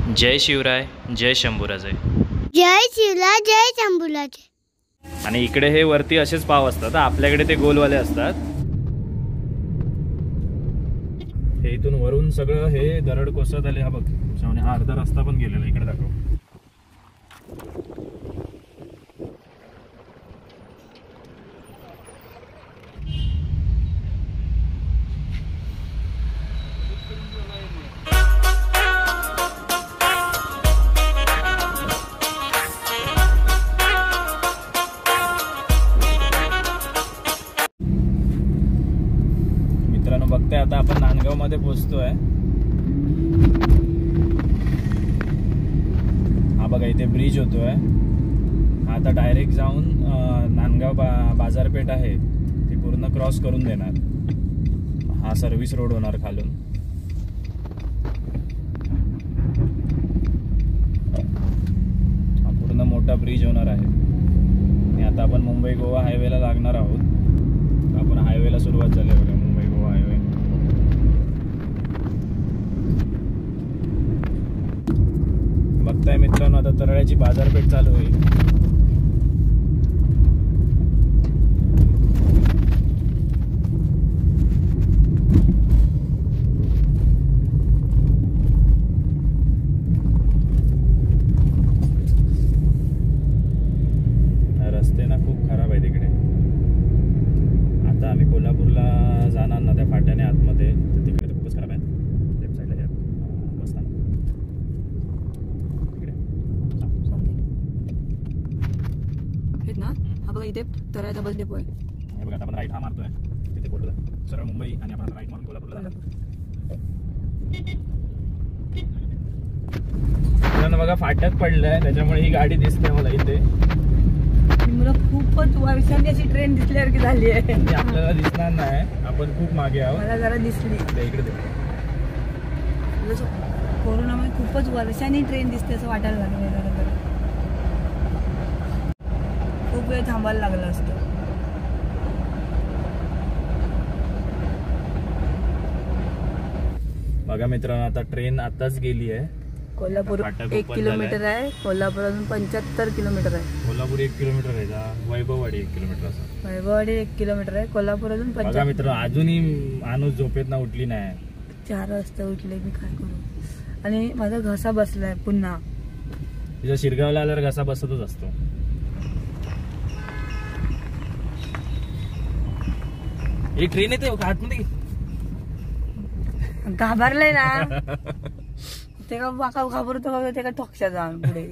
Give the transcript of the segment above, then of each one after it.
जय शिवराय, जय शंभूराजे. जय शिवराय, जय शंभूराजे. आणि इकडे हे वरती असेच पाव असतात, आपल्याकडे ते गोलवाले असतात. हे इथून वरून सगळं हे दरड कोसळत आले. हा बघ, हा अर्धा रस्ता पण गेलेला, इकडे दाखव. बघताय आता आपण नांदगाव मध्ये पोहोचतोय. हा बघा इथे ब्रिज होतोय. आता डायरेक्ट जाऊन नांदगाव बाजारपेठ आहे ती पूर्ण क्रॉस करून देणार. हा सर्व्हिस रोड होणार खालून. हा पूर्ण मोठा ब्रिज होणार आहे. आणि आता आपण मुंबई गोवा हायवेला लागणार आहोत. आपण हायवेला सुरुवात झाली बघा, मुंबई गोवा हायवे. बघताय मित्रांनो, आता तरळ्याची बाजारपेठ चालू होईल. रस्ते ना खूप खराब आहे तिकडे. आता आम्ही कोल्हापूरला जाणार ना त्या फाट्याने आतमध्ये, तर तिकडे तर खूपच खराब आहे. लेफ्ट साईडला हे बसताना ना, हा बघा इथे तरायचा बस डेपो आहे. हे बघा, आता आपण राईट हा मारतोय तिथे बोलतोय सरळ मुंबई, आणि आपण राईट मारून कोल्हापूरला जाणार. बघा फाट्यात पडलंय, त्याच्यामुळे ही गाडी दिसते मला इथे. मला खूपच वर्षांनी अशी ट्रेन दिसल्यासारखी झाली आहे. आपल्याला दिसणार नाही, आपण खूप मागे आहोत. मला जरा दिसली इकडे. कोरोनामध्ये खूपच वर्षांनी ट्रेन दिसते असं वाटायला लागलं. जरा खूप वेळ थांबायला लागला असतं. बघा मित्रांनो, आता ट्रेन आताच गेली आहे. कोल्हापूर 1 किलोमीटर आहे. कोल्हापूर अजून 75 किलोमीटर आहे. कोल्हापूर 1 किलोमीटर आहे. वैभववाडी 1 किलोमीटर असं. वैभववाडी 1 किलोमीटर आहे. कोल्हापूर अजून 75. बघा मित्रांनो, अजूनही माणूस झोपेत ना उठली नाही. 4 वाजता उठले, मी काय करू. आणि माझा घसा बसलाय पुन्हा. तिच्या शिरगावला आल्यावर घसा बसतच असतो. ही ट्रेन येते आतमध्ये. घाबरलंय ना ते का बाका घाबरतो का ते का ठोकशा जाऊन पुढे.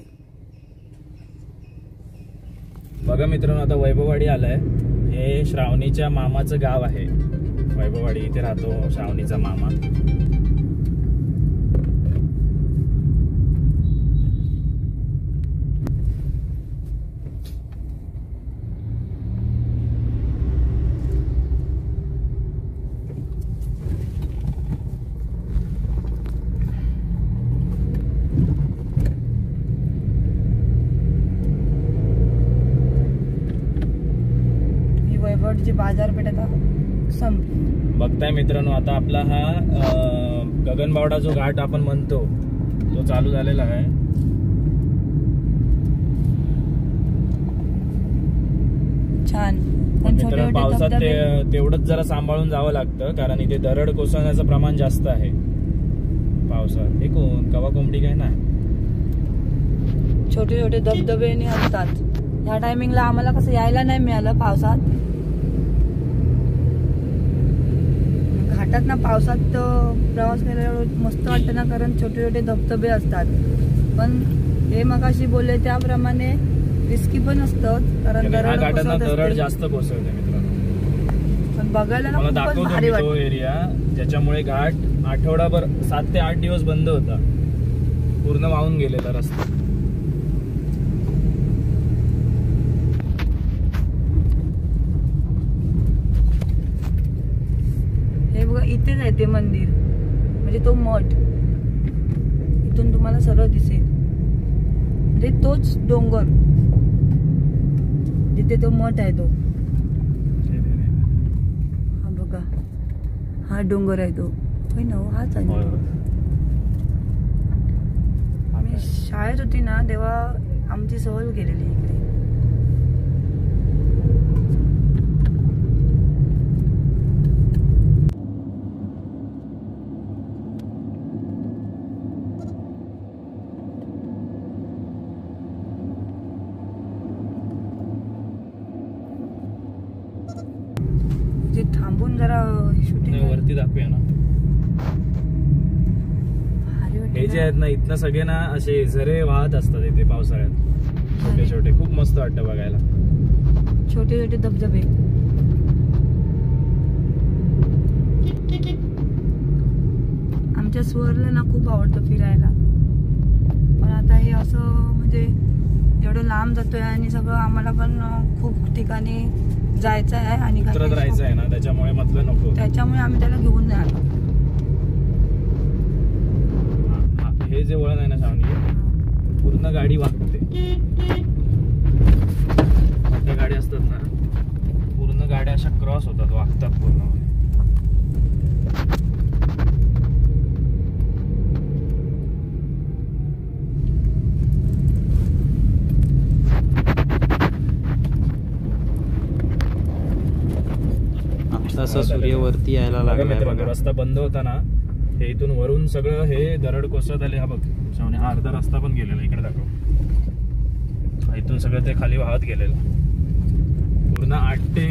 बघा मित्रांनो, आता वैभववाडी आलाय. हे श्रावणीच्या मामाचं गाव आहे वैभववाडी. इथे राहतो श्रावणीचा मामा. बाजारपेठ आता बघताय मित्रांनो, आता आपला हा गगनबावडा जो घाट आपण म्हणतो तो चालू झालेला आहे. छान. मित्रांनो, पावसात तेवढंच जरा सांभाळून जावं लागतं, कारण इथे दरड कोसळण्याचं प्रमाण जास्त आहे पावसात. हे कवा कोंबडी काय नाही. छोटे छोटे धबधबे असतात. ह्या टायमिंगला आम्हाला कसं यायला नाही मिळालं पावसात. घाटात ना पावसात प्रवास करायला मस्त वाटतं ना, कारण छोटे छोटे धबधबे असतात. पण हे मगाशी बोलले त्याप्रमाणे रिस्की पण असतं, कारण दरड जास्त कोसळते मित्रांनो. पण बघायला ना खूपच भारी वाटतो एरिया, ज्याच्यामुळे घाट आठवडाभर 7 ते 8 दिवस बंद होता. पूर्ण वाहून गेलेला रस्ता. इथेच आहे ते मंदिर, म्हणजे तो मठ. इथून तुम्हाला सरळ दिसेल, म्हणजे तोच डोंगर जिथे तो मठ आहे तो. हा बघा, हा डोंगर आहे तो. होय ना, हाच आहे. शाळेत होती ना तेव्हा आमची सहल गेलेली इकडे. थांबून जरा शूटिंग वरती दाखवूया ना. हे जे आहेत ना इथनं सगळे ना असे झरे वाहत असतात इथे पावसाळ्यात, छोटे छोटे. खूप मस्त वाटतं बघायला, छोटे छोटे धबधबे. आमच्या सुवरला ना खूप आवडतं फिरायला, पण आता हे असं म्हणजे एवढं लांब जातोय आणि सगळं आम्हाला पण खूप ठिकाणी जायचं आहे आणि राहायचं आहे ना, त्याच्यामुळे म्हटलं नको. त्याच्यामुळे आम्ही त्याला घेऊन नाही आलो. हे जे वळण आहे ना सावनी, पूर्ण गाडी वागते. मोठ्या गाड्या असतात ना, पूर्ण गाड्या अशा क्रॉस होतात, वागतात पूर्ण. तसा सूर्य वरती यायला लागला. रस्ता बंद होता ना, हे इथून वरून सगळं हे दरड कोसळत आले. हा बघ सावनी, हा अर्धा रस्ता पण गेलेला, इकडे दाखव. इथून सगळं ते खाली वाहत गेलेलं. पूर्ण 8 ते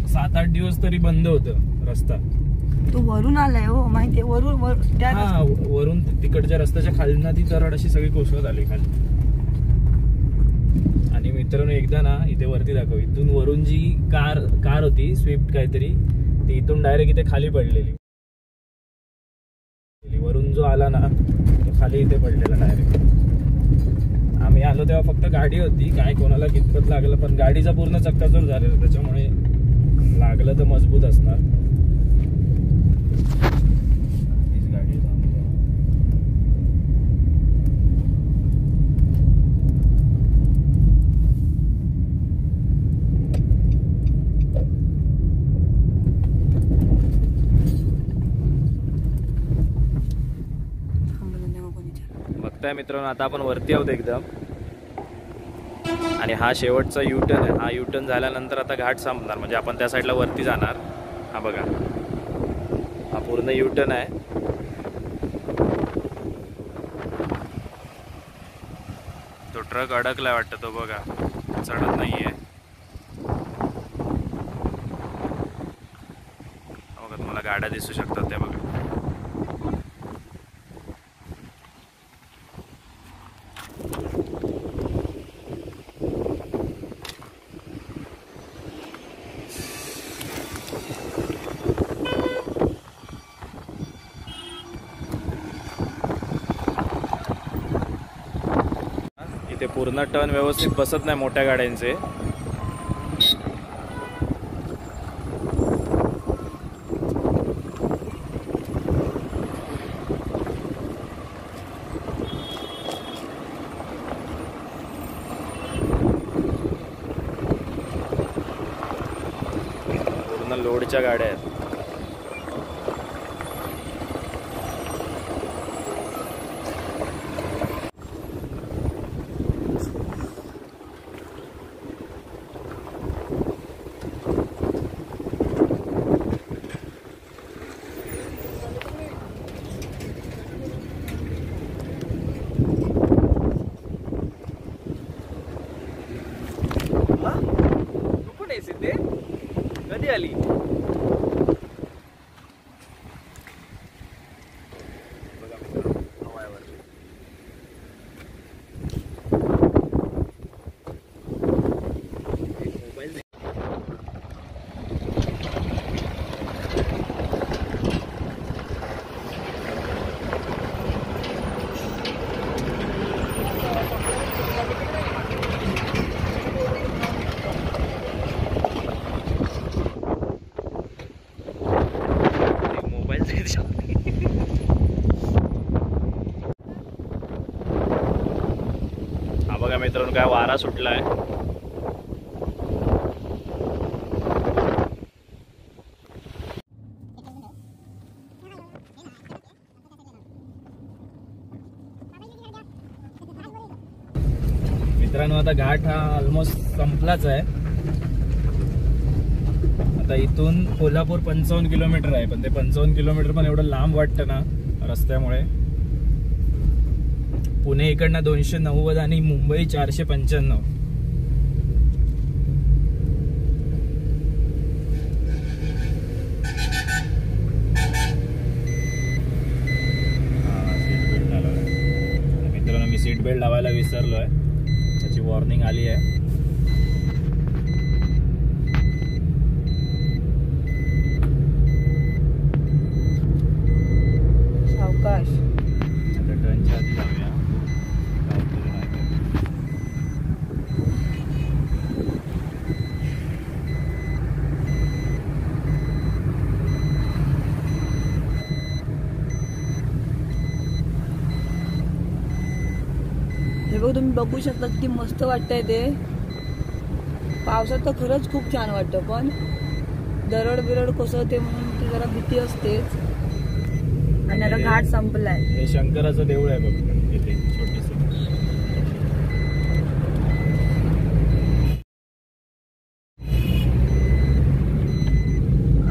7-8 दिवस तरी बंद होतं रस्ता. तो वरून आलाय हो, माहितीये, वरून तिकडच्या रस्त्याच्या खाली ना ती दरड अशी सगळी कोसळत आली खाली. आणि मित्रांनो एकदा ना इथे वरती दाखव, इथून वरून जी कार होती स्विफ्ट काहीतरी, ती इथून डायरेक्ट इथे खाली पडलेली. वरून जो आला ना तो खाली इथे पडलेला डायरेक्ट. आम्ही आलो तेव्हा फक्त गाडी होती, काय कोणाला कितपत लागलं, पण गाडीचा पूर्ण चक्काचूर झालेला, त्याच्यामुळे लागलं तर मजबूत असणार. गाडी बघताय मित्रांनो, आता आपण वरती आहोत एकदम. आणि हा शेवटचा U-टर्न आहे. हा U-टर्न झाल्यानंतर आता घाट संपणार, म्हणजे आपण त्या साईडला वरती जाणार. हा बघा, हा पूर्ण U-टर्न आहे. तो ट्रक अडकलाय वाटतं, तो बघा चढत नाहीये. बघा तुम्हाला गाड्या दिसू शकतात त्या, बघा. इथे पूर्ण टर्न व्यवस्थित बसत नाही मोठ्या गाड्यांचे. पूर्ण लोडच्या गाड्या आहेत. कधी आली? हा बघा मित्रांनो, काय वारा सुटलाय. मित्रांनो आता घाट हा ऑलमोस्ट संपलाच आहे. आता इथून कोल्हापूर 55 किलोमीटर आहे, पण ते 55 किलोमीटर पण एवढं लांब वाटतं ना रस्त्यामुळे. पुणे इकडनं 290 आणि मुंबई 495. मित्रांनो मी सीट बेल्ट लावायला विसरलोय, त्याची वॉर्निंग आली आहे. सावकाश. आता टर्नच्या आधी जाऊया. हे बघ, तुम्ही बघू शकता किती मस्त वाटतंय ते. पावसात तर खरंच खूप छान वाटतं, पण दरड बिरड कोसळते म्हणून ती जरा भीती असतेच. आणि आता घाट संपलाय. हे शंकराचं देऊळ आहे बघ इथे छोटस.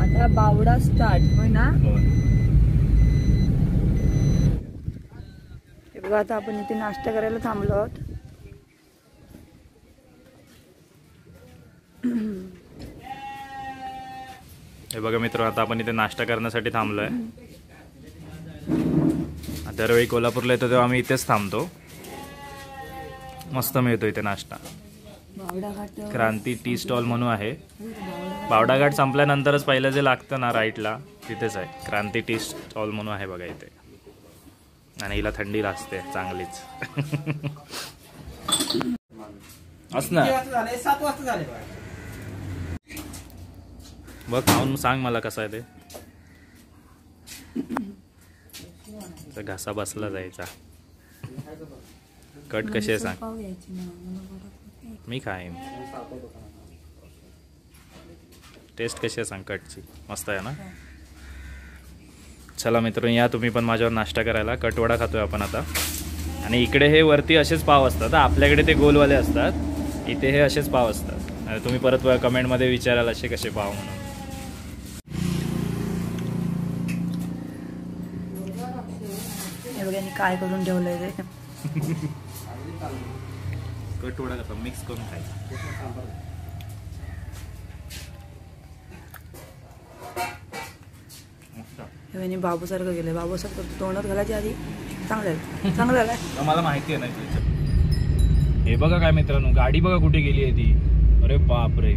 आता बावडा स्टार्ट होय ना. हे बघा, आता आपण इथे नाश्ता करायला थांबलो आहोत. हे बघा मित्र, आता आपण इथे नाश्ता करण्यासाठी थांबलोय. दरवेळी कोल्हापूरला येतो तेव्हा आम्ही इथेच थांबतो. मस्त मिळतो इथे नाश्ता. क्रांती टी स्टॉल म्हणून आहे. बावडा घाट संपल्यानंतरच पहिलं जे लागतं ना राईटला तिथेच आहे. क्रांती टी स्टॉल म्हणून आहे बघा इथे. आणि हिला थंडी लागते चांगलीच. असणार 7 वाजता झाले बघ, खाऊन सांग मला कसं आहे ते. घासा बसला जायचा. कट कशी आहे सांग, मी खाईन. टेस्ट कशी आहे सांग कटची. मस्त आहे ना. चला मित्रांनो, या तुम्ही पण माझ्यावर नाश्ता करायला. कटवडा खातोय आपण आता. आणि इकडे हे वरती असेच पाव असतात. आपल्याकडे ते गोलवाले असतात, इथे हे असेच पाव असतात. तुम्ही परत कमेंटमध्ये विचाराल असे कसे पाव म्हणून. काय करून ठेवलंय ते. कटवडा कसा मिक्स करून खायचा. बाबू सारखं गेलंय. बाबू सारखं तोंडात घालायच्या आधी चांगलं चांगलं झालंय. मला माहिती आहे ना. हे बघा काय मित्रांनो, गाडी बघा कुठे गेली आहे ती. अरे बापरे.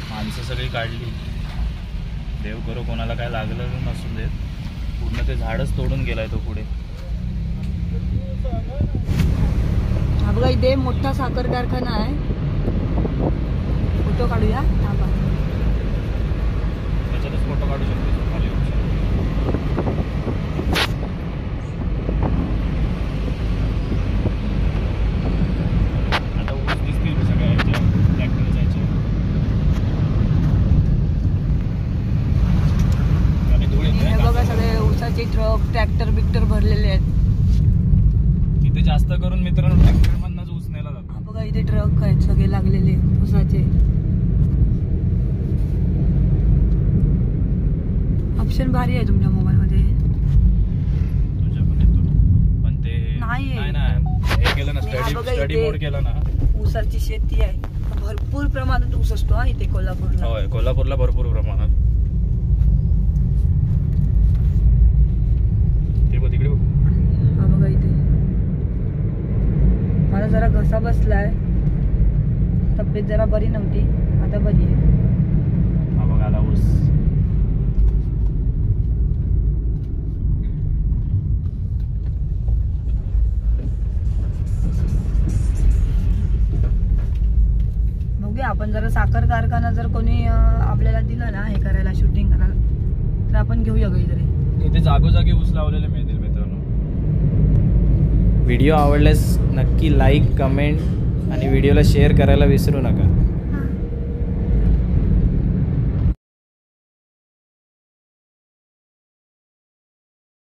माणसं सगळी काढली. देव करो कोणाला काय लागलं नसून देत. पूर्ण ते झाडच तोडून गेलाय तो पुढे. हा बघा, इथे मोठा साखर कारखाना आहे. फोटो काढूया. त्याच्यातच फोटो काढू शकतो. आता ऊस दिसतील सगळ्या ट्रॅक्टर जायचे. बघा सगळे ऊसाचे ट्रक ट्रॅक्टर बिक्टर भरलेले आहेत. इथे जास्त करून मित्रांनो ट्रॅक्टर मधनच ऊस नेला जातो. बघा इथे ट्रक आहेत सगळे लागलेले ऊसाचे. ऑप्शन भारी आहे तुमच्या मोबाईल मध्ये. तुझ्या पण येतो, पण ते नाही हे केलं ना, स्टडी मोड केला ना. ऊसाची शेती आहे. भरपूर प्रमाणात ऊस असतो हा इथे कोल्हापूरला. होय, कोल्हापूरला भरपूर प्रमाणात. तिकडे हा बघा इथे. मला जरा घसा बसलाय. तब्येत जरा बरी नव्हती, आता बरी आहे. हा बघा आला ऊस. बघूया आपण जरा साखर कारखाना जर कोणी आपल्याला दिलं ना हे करायला, शूटिंग करायला, तर आपण घेऊया काहीतरी. इथे जागोजागी ऊस लावलेले मिळतील मित्रांनो. व्हिडिओ आवडल्यास नक्की लाईक, कमेंट आणि व्हिडिओला शेअर करायला विसरू नका.